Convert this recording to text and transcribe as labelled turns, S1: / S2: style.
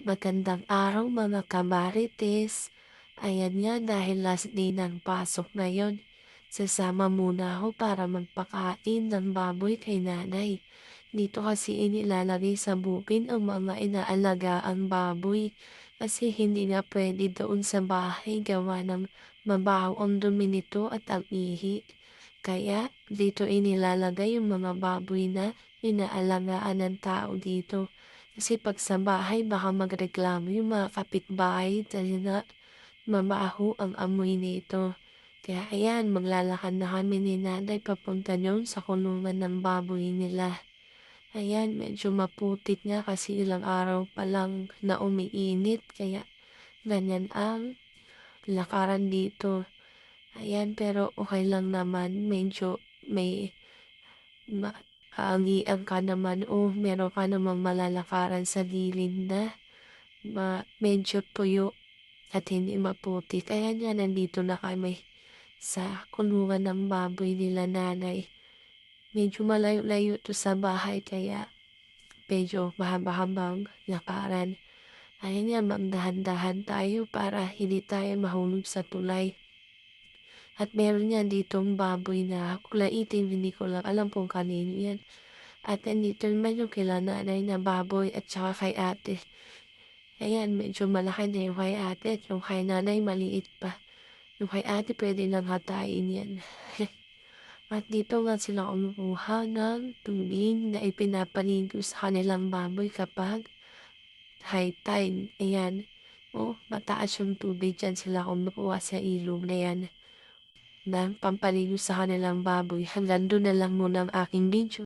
S1: Magandang araw mga kamarites. Ayan nga dahil last day ng pasok ngayon, sasama muna ako para magpakain ng baboy kay nanay. Dito kasi inilalagay sa bukid ang mga inaalagaang baboy kasi hindi nga pwede doon sa bahay gawa ng mabaho ang dumi nito at ang ihi. Kaya dito inilalagay yung mga baboy na inaalagaan ng tao dito. Kasi 'pag sa bahay baka magreklamo yung mga kapitbahay dahil nga mabaho ang amoy nito. Kaya ayan, maglalakad na kami ni nanay papunta do'n sa kulungan ng baboy nila. Ayan, medyo maputik nga kasi ilang araw pa lang na umiinit kaya ganyan ang lakaran dito. Ayan, pero okey lang naman medyo may aangian ka naman o meron ka namang malalakaran sa gilid na medyo tuyo at hindi maputik. Kaya nga nandito na kami sa kulungan ng baboy nila nanay. Medyo malayo-layo 'to sa bahay kaya medyo mahaba-habang lakaran. Ayan nga, magdahan-dahan tayo para hindi tayo mahulog sa tulay. At meron nga ditong baboy na kulay itim, hindi ko lang alam kung kanino yan. At nandito naman yung kila nanay na baboy at saka kay ate. Ayan, medyo malaki na yung kay ate at yung kay nanay maliit pa. Yung kay ate pwede lang hatain yan. At dito nga sila kumukuha ng tubig na ipinapaligo sa kanilang baboy kapag high tide. Ayan. Oh, mataas yung tubig dyan sila kumukuha sa ilog na yan na pampaligo sa kanilang baboy. Hanggang doon na lang muna ang aking video.